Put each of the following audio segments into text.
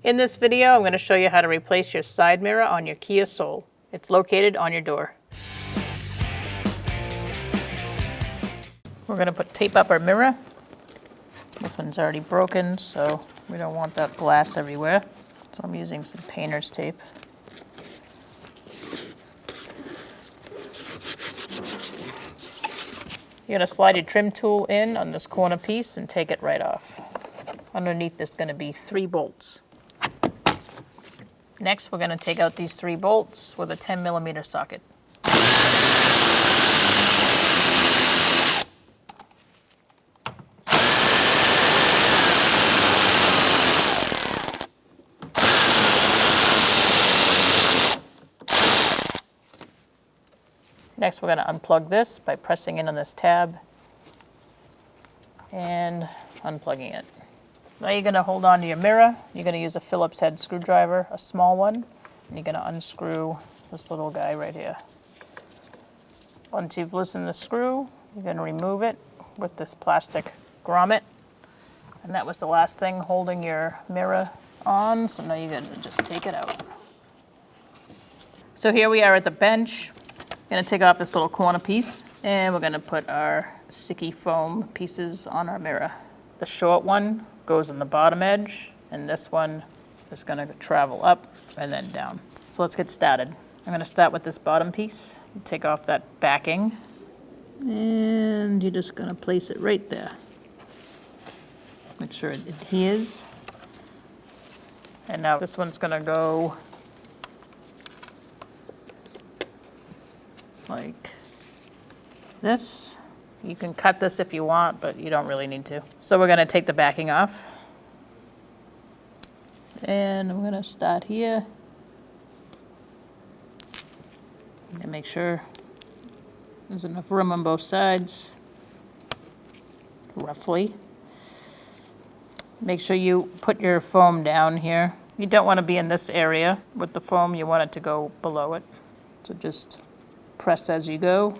In this video, I'm going to show you how to replace your side mirror on your Kia Soul. It's located on your door. We're going to put tape up our mirror. This one's already broken, so we don't want that glass everywhere. So I'm using some painter's tape. You're going to slide your trim tool in on this corner piece and take it right off. Underneath there's going to be 3 bolts. Next, we're going to take out these 3 bolts with a 10mm socket. Next, we're going to unplug this by pressing in on this tab and unplugging it. Now you're going to hold on to your mirror. You're going to use a Phillips head screwdriver, a small one, and you're going to unscrew this little guy right here. Once you've loosened the screw, you're going to remove it with this plastic grommet. And that was the last thing holding your mirror on, so now you're going to just take it out. So here we are at the bench. Going to take off this little corner piece, and we're going to put our sticky foam pieces on our mirror. The short one goes on the bottom edge, and this one is going to travel up and then down. So let's get started. I'm going to start with this bottom piece. Take off that backing, and you're just going to place it right there. Make sure it adheres. And now this one's going to go like this. You can cut this if you want, but you don't really need to. So we're going to take the backing off. And I'm going to start here. And make sure there's enough room on both sides, roughly. Make sure you put your foam down here. You don't want to be in this area with the foam. You want it to go below it. So just press as you go.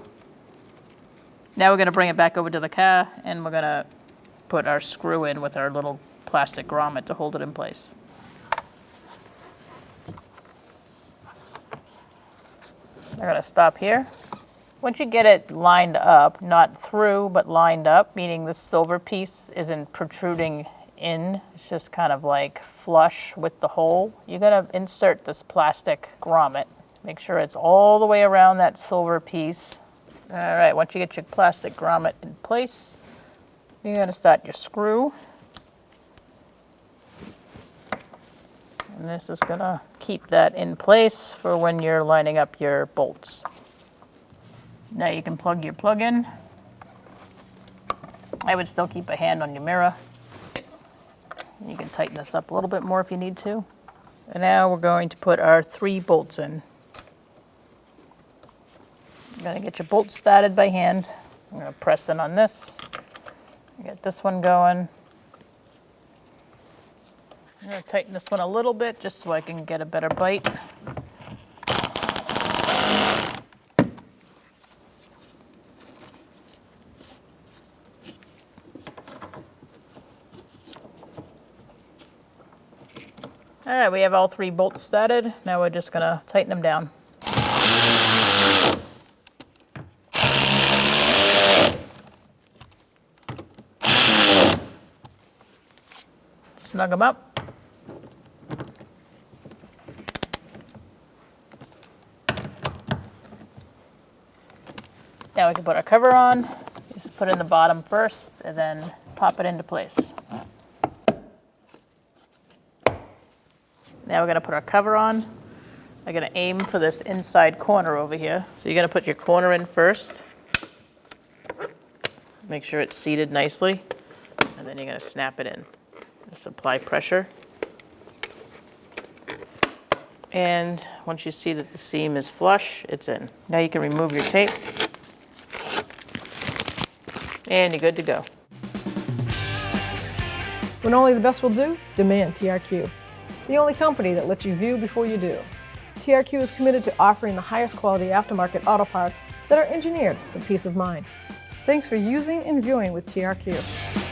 Now we're going to bring it back over to the car, and we're going to put our screw in with our little plastic grommet to hold it in place. I'm going to stop here. Once you get it lined up, not through, but lined up, meaning this silver piece isn't protruding in, it's just kind of like flush with the hole, you're going to insert this plastic grommet. Make sure it's all the way around that silver piece. All right, once you get your plastic grommet in place, you're going to start your screw. And this is going to keep that in place for when you're lining up your bolts. Now you can plug your plug in. I would still keep a hand on your mirror. You can tighten this up a little bit more if you need to. And now we're going to put our 3 bolts in. You're going to get your bolts started by hand. I'm going to press in on this. Get this one going. I'm going to tighten this one a little bit just so I can get a better bite. All right, we have all 3 bolts started. Now we're just going to tighten them down. Snug them up. Now we can put our cover on. Just put in the bottom first and then pop it into place. Now we're going to put our cover on. I'm going to aim for this inside corner over here. So you're going to put your corner in first. Make sure it's seated nicely. And then you're going to snap it in. Just apply pressure. And once you see that the seam is flush, it's in. Now you can remove your tape. And you're good to go. When only the best will do, demand TRQ. The only company that lets you view before you do. TRQ is committed to offering the highest quality aftermarket auto parts that are engineered for peace of mind. Thanks for using and viewing with TRQ.